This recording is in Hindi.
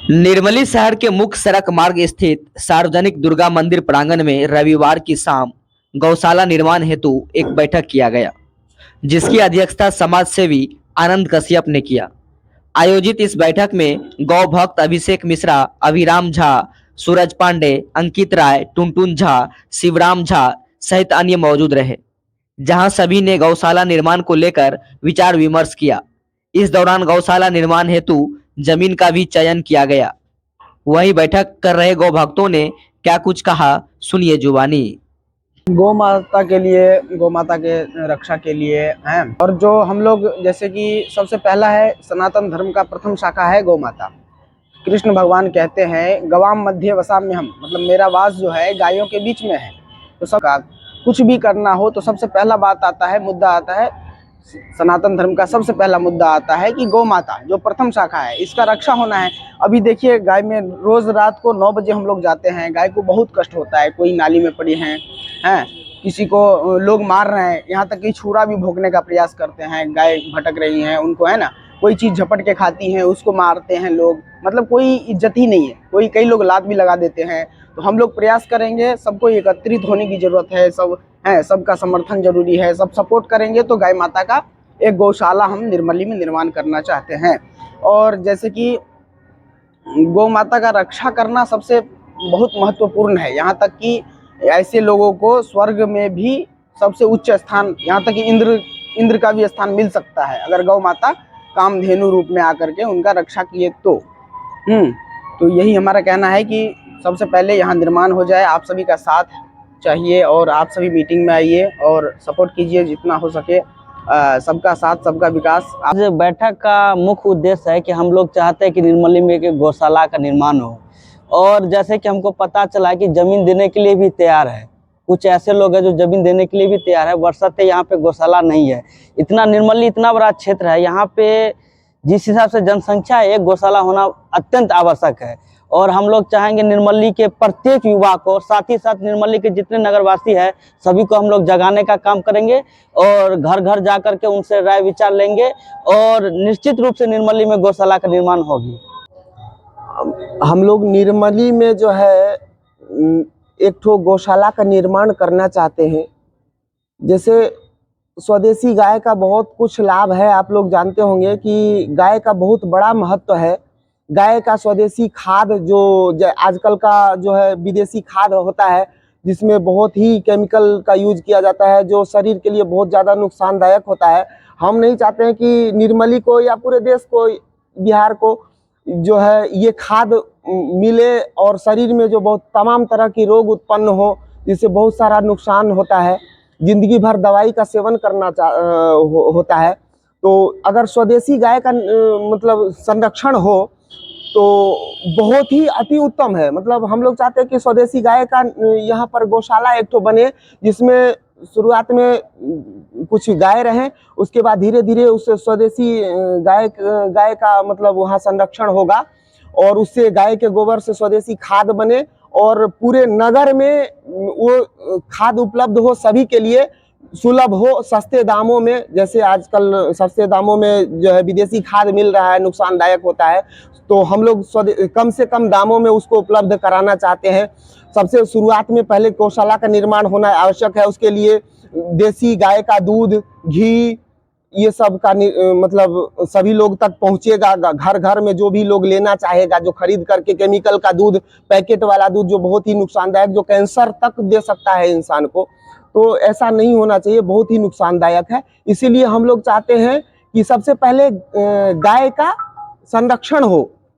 निर्मली शहर के मुख्य सड़क मार्ग स्थित सार्वजनिक दुर्गा मंदिर प्रांगण में रविवार की शाम गौशाला निर्माण हेतु एक बैठक किया गया, जिसकी अध्यक्षता समाज सेवी आनंद कश्यप ने किया। आयोजित इस बैठक में गौ भक्त अभिषेक मिश्रा, अभिराम झा, सूरज पांडे, अंकित राय, टुनटुन झा, शिवराम झा सहित अन्य मौजूद रहे, जहां सभी ने गौशाला निर्माण को लेकर विचार विमर्श किया। इस दौरान गौशाला निर्माण हेतु जमीन का भी चयन किया गया। वहीं बैठक कर रहे गौ भक्तों ने क्या कुछ कहा, सुनिए जुबानी। गौ माता के लिए, गौ माता के रक्षा के लिए हैं। और जो हम लोग, जैसे कि सबसे पहला है, सनातन धर्म का प्रथम शाखा है गौ माता। कृष्ण भगवान कहते हैं गवाम मध्य वसाम्य हम, मतलब मेरा वास जो है गायों के बीच में है। तो सबका कुछ भी करना हो तो सबसे पहला बात आता है, मुद्दा आता है, सनातन धर्म का सबसे पहला मुद्दा आता है कि गौ माता जो प्रथम शाखा है इसका रक्षा होना है। अभी देखिए, गाय में रोज रात को 9 बजे हम लोग जाते हैं, गाय को बहुत कष्ट होता है, कोई नाली में पड़ी हैं, किसी को लोग मार रहे हैं, यहाँ तक कि छुरा भी भोंकने का प्रयास करते हैं, गाय भटक रही हैं उनको, है ना, कोई चीज़ झपट के खाती हैं उसको मारते हैं लोग, मतलब कोई इज्जत ही नहीं है, कई लोग लात भी लगा देते हैं। तो हम लोग प्रयास करेंगे, सबको एकत्रित होने की जरूरत है, सबका समर्थन जरूरी है, सब सपोर्ट करेंगे तो गाय माता का एक गौशाला हम निर्मली में निर्माण करना चाहते हैं। और जैसे कि गौ माता का रक्षा करना सबसे बहुत महत्वपूर्ण है, यहाँ तक कि ऐसे लोगों को स्वर्ग में भी सबसे उच्च स्थान, यहाँ तक कि इंद्र का भी स्थान मिल सकता है अगर गौ माता कामधेनु रूप में आकर के उनका रक्षा किए तो यही हमारा कहना है कि सबसे पहले यहाँ निर्माण हो जाए। आप सभी का साथ चाहिए और आप सभी मीटिंग में आइए और सपोर्ट कीजिए जितना हो सके। सबका साथ सबका विकास। आज बैठक का मुख्य उद्देश्य है कि हम लोग चाहते हैं कि निर्मली में एक गौशाला का निर्माण हो, और जैसे कि हमको पता चला कि जमीन देने के लिए भी तैयार है, कुछ ऐसे लोग हैं जो जमीन देने के लिए भी तैयार है, बरसते यहाँ पे गौशाला नहीं है। इतना निर्मली इतना बड़ा क्षेत्र है, यहाँ पे जिस हिसाब से जनसंख्या है, एक गौशाला होना अत्यंत आवश्यक है। और हम लोग चाहेंगे निर्मली के प्रत्येक युवा को, साथ ही साथ निर्मली के जितने नगरवासी हैं सभी को हम लोग जगाने का काम करेंगे और घर घर जा कर के उनसे राय विचार लेंगे और निश्चित रूप से निर्मली में गौशाला का निर्माण होगी। हम लोग निर्मली में जो है एक ठो गौशाला का निर्माण करना चाहते हैं। जैसे स्वदेशी गाय का बहुत कुछ लाभ है, आप लोग जानते होंगे कि गाय का बहुत बड़ा महत्व है। गाय का स्वदेशी खाद जो आजकल का जो है विदेशी खाद होता है, जिसमें बहुत ही केमिकल का यूज किया जाता है, जो शरीर के लिए बहुत ज़्यादा नुकसानदायक होता है। हम नहीं चाहते हैं कि निर्मली को या पूरे देश को, बिहार को जो है ये खाद मिले और शरीर में जो बहुत तमाम तरह की रोग उत्पन्न हो, जिससे बहुत सारा नुकसान होता है, जिंदगी भर दवाई का सेवन करना होता है। तो अगर स्वदेशी गाय का मतलब संरक्षण हो तो बहुत ही अति उत्तम है। मतलब हम लोग चाहते हैं कि स्वदेशी गाय का यहाँ पर गौशाला एक तो बने, जिसमें शुरुआत में कुछ गाय रहें, उसके बाद धीरे धीरे उस स्वदेशी गाय का मतलब वहाँ संरक्षण होगा और उससे गाय के गोबर से स्वदेशी खाद बने और पूरे नगर में वो खाद उपलब्ध हो, सभी के लिए सुलभ हो, सस्ते दामों में। जैसे आजकल सस्ते दामों में जो है विदेशी खाद मिल रहा है, नुकसानदायक होता है, तो हम लोग कम से कम दामों में उसको उपलब्ध कराना चाहते हैं। सबसे शुरुआत में पहले गौशाला का निर्माण होना आवश्यक है। उसके लिए देसी गाय का दूध, घी, ये सब का मतलब सभी लोग तक पहुंचेगा। घर घर में जो भी लोग लेना चाहेगा, जो खरीद करके केमिकल का दूध, पैकेट वाला दूध जो बहुत ही नुकसानदायक, जो कैंसर तक दे सकता है इंसान को, तो ऐसा नहीं होना चाहिए, बहुत ही नुकसानदायक है। इसीलिए हम लोग चाहते हैं कि सबसे पहले गाय का संरक्षण हो,